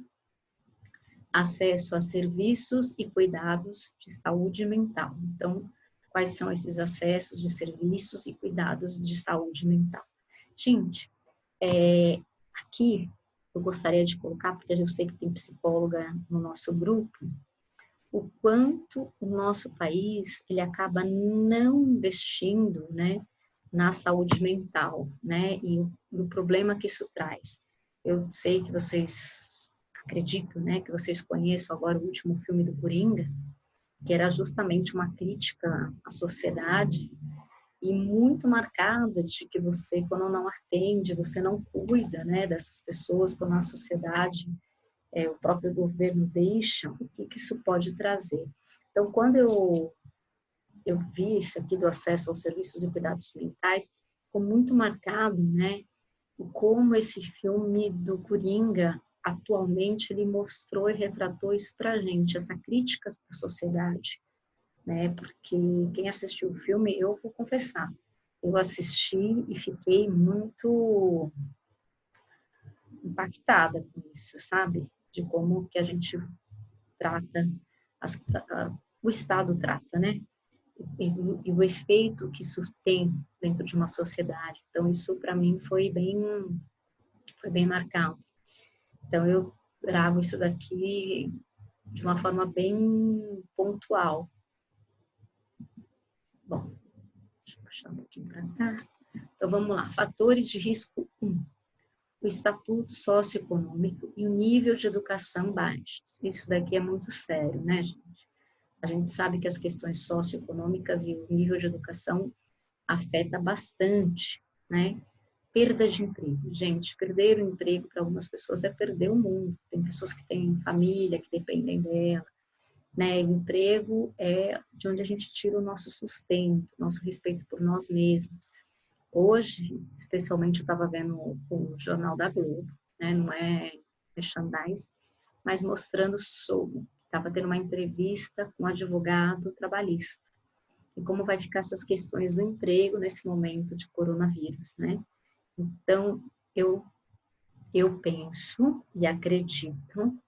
Acesso a serviços e cuidados de saúde mental. Então, quais são esses acessos de serviços e cuidados de saúde mental? Gente, aqui eu gostaria de colocar, porque eu sei que tem psicóloga no nosso grupo, o quanto o nosso país, ele acaba não investindo, né, na saúde mental, né, e o problema que isso traz. Eu sei que vocês, acredito, né, que vocês conheçam agora o último filme do Coringa, que era justamente uma crítica à sociedade e muito marcada de que você, quando não atende, você não cuida, né, dessas pessoas, quando a sociedade, o próprio governo deixa, o que isso pode trazer. Então, quando eu vi isso aqui do acesso aos serviços e cuidados mentais, ficou muito marcado, né, como esse filme do Coringa, atualmente, ele mostrou e retratou isso pra gente, essa crítica da sociedade, né, porque quem assistiu o filme, eu vou confessar, eu assisti e fiquei muito impactada com isso, sabe? De como que a gente trata, o Estado trata, né? E o efeito que isso tem dentro de uma sociedade. Então, isso para mim foi bem marcado. Então, eu trago isso daqui de uma forma bem pontual. Bom, deixa eu puxar um pouquinho para cá. Então, vamos lá. Fatores de risco 1. O estatuto socioeconômico e o nível de educação baixos. Isso daqui é muito sério, né, gente? A gente sabe que as questões socioeconômicas e o nível de educação afeta bastante, né? Perda de emprego. Gente, perder o emprego para algumas pessoas é perder o mundo. Tem pessoas que têm família, que dependem dela, né? O emprego é de onde a gente tira o nosso sustento, nosso respeito por nós mesmos. Hoje, especialmente, eu estava vendo o Jornal da Globo, né? Não é merchandise, mas mostrando sobre, estava tendo uma entrevista com um advogado trabalhista e como vai ficar essas questões do emprego nesse momento de coronavírus, né? Então, eu penso e acredito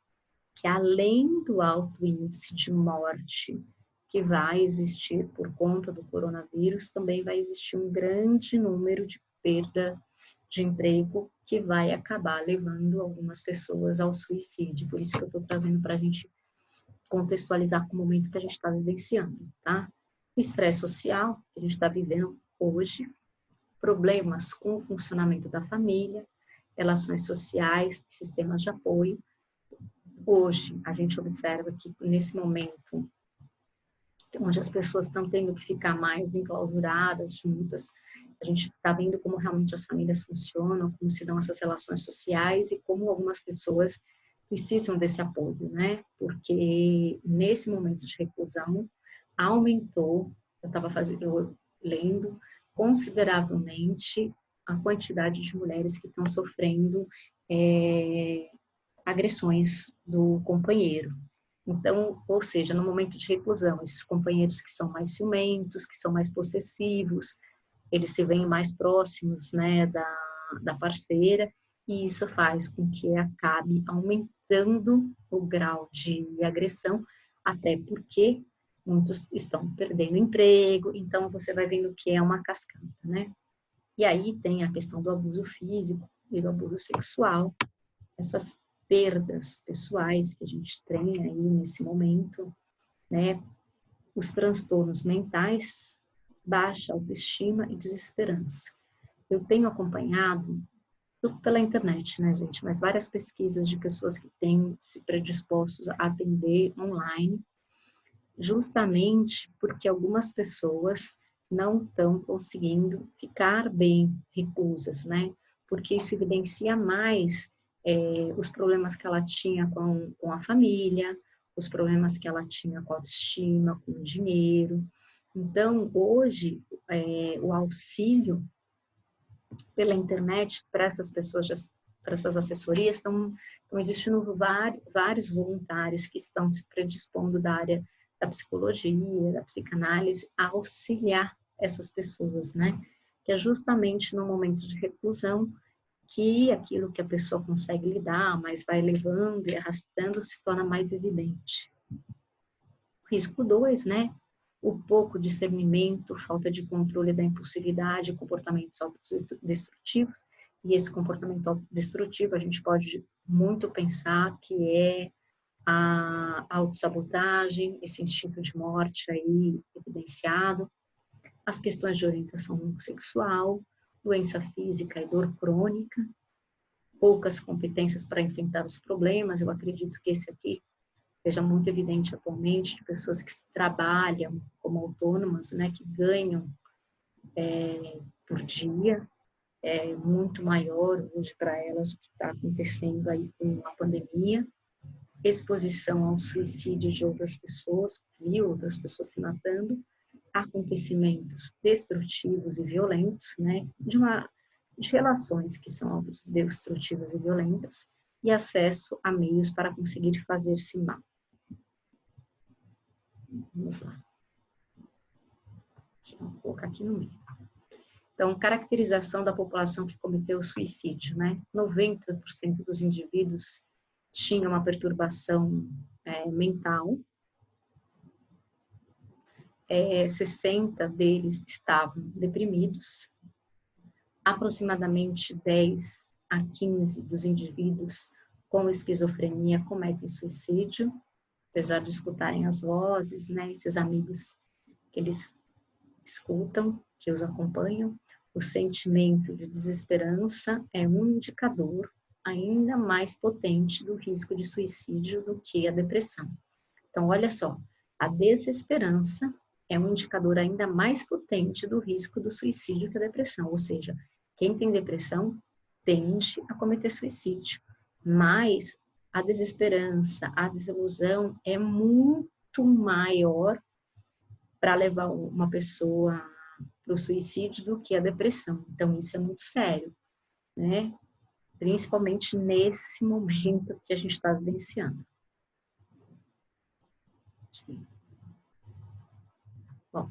que além do alto índice de morte que vai existir por conta do coronavírus, também vai existir um grande número de perda de emprego que vai acabar levando algumas pessoas ao suicídio. Por isso que eu estou trazendo para a gente contextualizar com o momento que a gente está vivenciando, tá? O estresse social que a gente está vivendo hoje, problemas com o funcionamento da família, relações sociais, sistemas de apoio. Hoje, a gente observa que nesse momento, onde as pessoas estão tendo que ficar mais enclausuradas, juntas, a gente está vendo como realmente as famílias funcionam, como se dão essas relações sociais e como algumas pessoas precisam desse apoio, né? Porque nesse momento de reclusão, aumentou, eu lendo, consideravelmente a quantidade de mulheres que estão sofrendo agressões do companheiro. Então, ou seja, no momento de reclusão, esses companheiros que são mais ciumentos, que são mais possessivos, eles se veem mais próximos, né, da parceira, e isso faz com que acabe aumentando o grau de agressão, até porque muitos estão perdendo emprego, então você vai vendo que é uma cascata, né? E aí tem a questão do abuso físico e do abuso sexual, essas perdas pessoais que a gente tem aí nesse momento, né? Os transtornos mentais, baixa autoestima e desesperança. Eu tenho acompanhado, tudo pela internet, né, gente? Mas várias pesquisas de pessoas que têm se predispostos a atender online, justamente porque algumas pessoas não estão conseguindo ficar bem reclusas, né? Porque isso evidencia mais os problemas que ela tinha com a família, os problemas que ela tinha com a autoestima, com o dinheiro. Então, hoje, o auxílio pela internet para essas pessoas, para essas assessorias, estão existindo vários voluntários que estão se predispondo da área da psicologia, da psicanálise, a auxiliar essas pessoas, né? Que é justamente no momento de reclusão que aquilo que a pessoa consegue lidar, mas vai levando e arrastando, se torna mais evidente. Risco 2, né? O pouco discernimento, falta de controle da impulsividade, comportamentos autodestrutivos. E esse comportamento autodestrutivo a gente pode muito pensar que é a autossabotagem, esse instinto de morte aí evidenciado, as questões de orientação sexual, doença física e dor crônica, poucas competências para enfrentar os problemas. Eu acredito que esse aqui seja muito evidente atualmente, de pessoas que trabalham como autônomas, né, que ganham por dia, muito maior hoje para elas o que está acontecendo aí com a pandemia, exposição ao suicídio de outras pessoas, viu outras pessoas se matando, acontecimentos destrutivos e violentos, né, de relações que são autodestrutivas e violentas, e acesso a meios para conseguir fazer-se mal. Vamos lá. Vou colocar aqui no meio. Então, caracterização da população que cometeu o suicídio, né? 90% dos indivíduos tinham uma perturbação mental, 60 deles estavam deprimidos, aproximadamente 10 a 15 dos indivíduos com esquizofrenia cometem suicídio, apesar de escutarem as vozes, né, esses amigos que eles escutam, que os acompanham. O sentimento de desesperança é um indicador ainda mais potente do risco de suicídio do que a depressão. Então, olha só, a desesperança é um indicador ainda mais potente do risco do suicídio que a depressão, ou seja, quem tem depressão tende a cometer suicídio, mas a desesperança, a desilusão é muito maior para levar uma pessoa para o suicídio do que a depressão. Então, isso é muito sério, né? Principalmente nesse momento que a gente está vivenciando. Bom,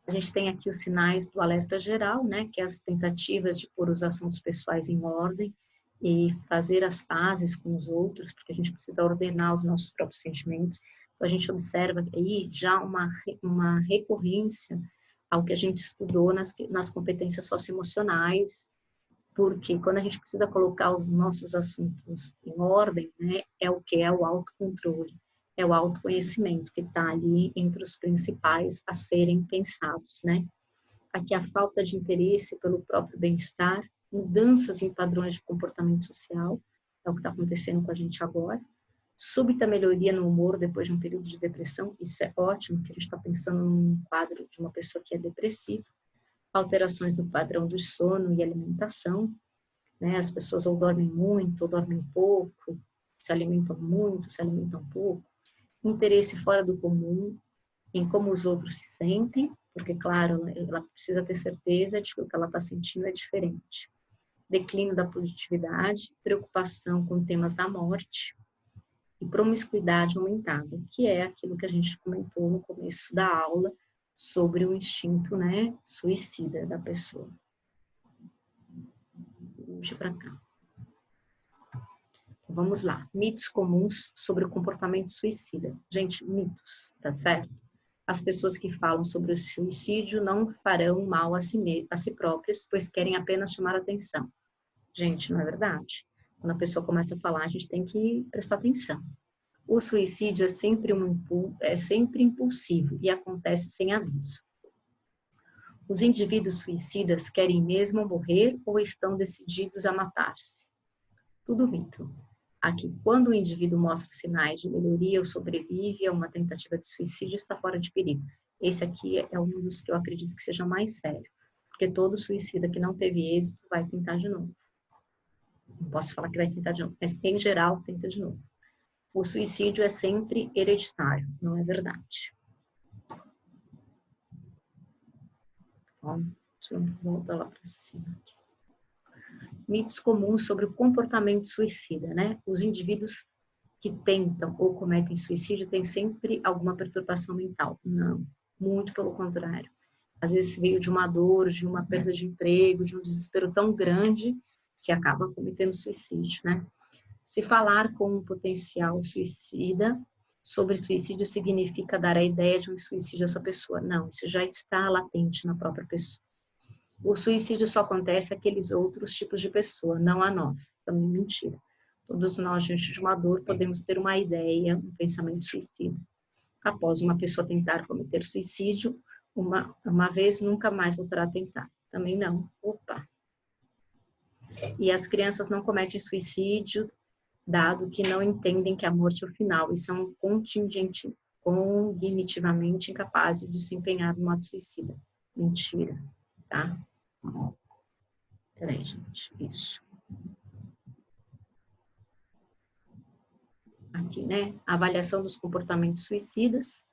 A gente tem aqui os sinais do alerta geral, né, que é as tentativas de pôr os assuntos pessoais em ordem e fazer as pazes com os outros, porque a gente precisa ordenar os nossos próprios sentimentos. Então, a gente observa aí já uma recorrência ao que a gente estudou nas competências socioemocionais, porque quando a gente precisa colocar os nossos assuntos em ordem, né, é o que? É o autocontrole, é o autoconhecimento que está ali entre os principais a serem pensados, né? Aqui a falta de interesse pelo próprio bem-estar, mudanças em padrões de comportamento social, é o que está acontecendo com a gente agora, súbita melhoria no humor depois de um período de depressão, isso é ótimo, que a gente está pensando num quadro de uma pessoa que é depressiva, alterações no padrão do sono e alimentação, né? As pessoas ou dormem muito, ou dormem pouco, se alimentam muito, se alimentam pouco, interesse fora do comum em como os outros se sentem, porque, claro, ela precisa ter certeza de que o que ela está sentindo é diferente. Declínio da produtividade, preocupação com temas da morte e promiscuidade aumentada, que é aquilo que a gente comentou no começo da aula sobre o instinto, né, suicida da pessoa. Vamos para cá. Vamos lá. Mitos comuns sobre o comportamento suicida. Gente, mitos, tá certo? As pessoas que falam sobre o suicídio não farão mal a si próprias, pois querem apenas chamar atenção. Gente, não é verdade. Quando a pessoa começa a falar, a gente tem que prestar atenção. O suicídio é sempre impulsivo e acontece sem aviso. Os indivíduos suicidas querem mesmo morrer ou estão decididos a matar-se? Tudo mito. Aqui, quando o indivíduo mostra sinais de melhoria ou sobrevive a uma tentativa de suicídio, está fora de perigo. Esse aqui é um dos que eu acredito que seja mais sério, porque todo suicida que não teve êxito vai tentar de novo. Não posso falar que vai tentar de novo, mas em geral tenta de novo. O suicídio é sempre hereditário, não é verdade. Ó, deixa eu voltar lá para cima aqui. Mitos comuns sobre o comportamento suicida, né? Os indivíduos que tentam ou cometem suicídio têm sempre alguma perturbação mental. Não, muito pelo contrário. Às vezes veio de uma dor, de uma perda de emprego, de um desespero tão grande que acaba cometendo suicídio, né? Se falar com um potencial suicida sobre suicídio significa dar a ideia de um suicídio a essa pessoa. Não, isso já está latente na própria pessoa. O suicídio só acontece àqueles outros tipos de pessoa, não a nós. Também mentira. Todos nós, diante de uma dor, podemos ter uma ideia, um pensamento suicida. Após uma pessoa tentar cometer suicídio, uma vez nunca mais voltará a tentar. Também não. Opa! E as crianças não cometem suicídio, dado que não entendem que a morte é o final e são cognitivamente incapazes de se empenhar no ato suicida. Mentira, tá? Peraí, gente, isso. Aqui, né? A avaliação dos comportamentos suicidas.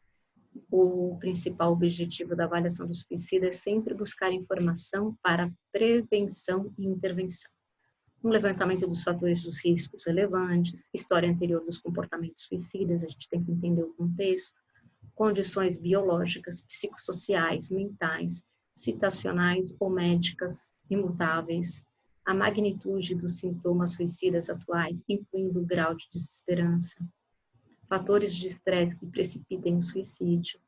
O principal objetivo da avaliação do suicida é sempre buscar informação para prevenção e intervenção. Um levantamento dos fatores dos riscos relevantes, história anterior dos comportamentos suicidas, a gente tem que entender o contexto, condições biológicas, psicossociais, mentais, citacionais ou médicas imutáveis, a magnitude dos sintomas suicidas atuais, incluindo o grau de desesperança, fatores de estresse que precipitem o suicídio,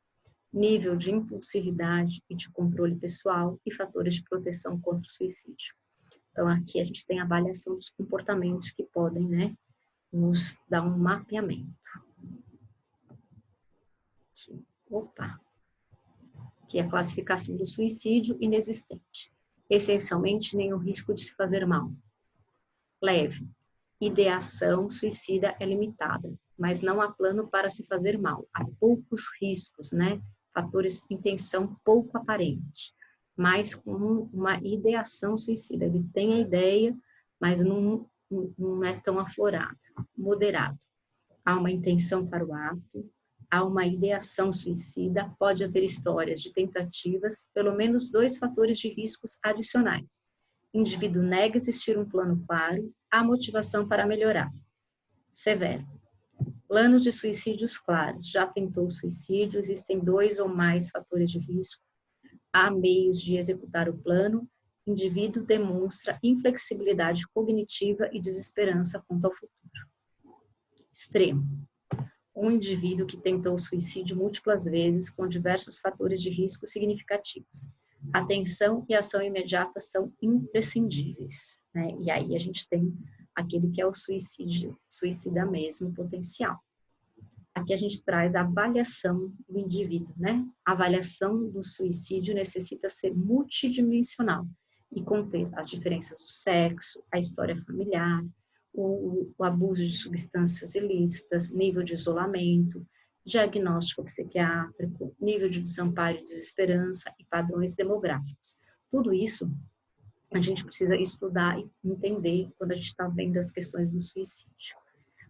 nível de impulsividade e de controle pessoal e fatores de proteção contra o suicídio. Então, aqui a gente tem a avaliação dos comportamentos que podem, né, nos dar um mapeamento. Aqui. Opa! Que é a classificação do suicídio inexistente. Essencialmente, nenhum risco de se fazer mal. Leve. Ideação suicida é limitada, mas não há plano para se fazer mal. Há poucos riscos, né? Fatores de intenção pouco aparente, mas com uma ideação suicida. Ele tem a ideia, mas não é tão aflorada. Moderado. Há uma intenção para o ato, há uma ideação suicida, pode haver histórias de tentativas, pelo menos 2 fatores de riscos adicionais. O indivíduo nega existir um plano claro, há motivação para melhorar. Severo. Planos de suicídios claros. Já tentou suicídio, existem 2 ou mais fatores de risco. há meios de executar o plano, o indivíduo demonstra inflexibilidade cognitiva e desesperança quanto ao futuro. Extremo. Um indivíduo que tentou suicídio múltiplas vezes com diversos fatores de risco significativos. Atenção e ação imediata são imprescindíveis, né? E aí a gente tem aquele que é o suicida mesmo potencial. Aqui a gente traz a avaliação do indivíduo, né? A avaliação do suicídio necessita ser multidimensional e conter as diferenças do sexo, a história familiar, o abuso de substâncias ilícitas, nível de isolamento, diagnóstico psiquiátrico, nível de desamparo e desesperança e padrões demográficos. Tudo isso a gente precisa estudar e entender quando a gente está vendo as questões do suicídio.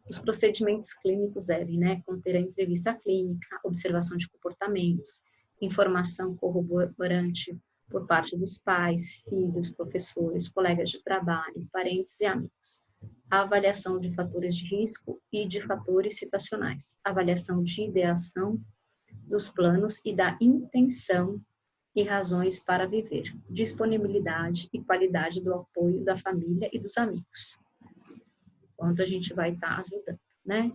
Os procedimentos clínicos devem, né, conter a entrevista clínica, observação de comportamentos, informação corroborante por parte dos pais, filhos, professores, colegas de trabalho, parentes e amigos. A avaliação de fatores de risco e de fatores situacionais. Avaliação de ideação dos planos e da intenção e razões para viver. Disponibilidade e qualidade do apoio da família e dos amigos. Quanto a gente vai estar ajudando, né?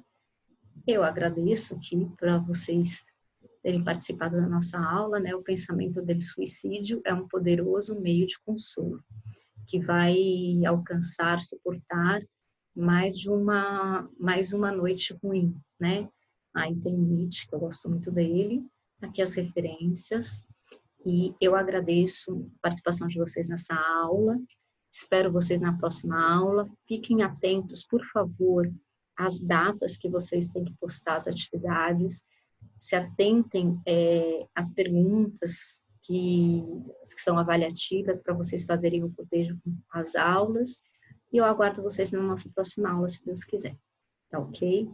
Eu agradeço aqui para vocês terem participado da nossa aula, né? O pensamento do suicídio é um poderoso meio de consolo, que vai alcançar, suportar mais uma noite ruim, né? Aí tem Nietzsche, que eu gosto muito dele, aqui as referências, e eu agradeço a participação de vocês nessa aula. Espero vocês na próxima aula. Fiquem atentos, por favor, às datas que vocês têm que postar as atividades. Se atentem às perguntas que são avaliativas para vocês fazerem o cotejo com as aulas. E eu aguardo vocês na nossa próxima aula, se Deus quiser. Tá ok?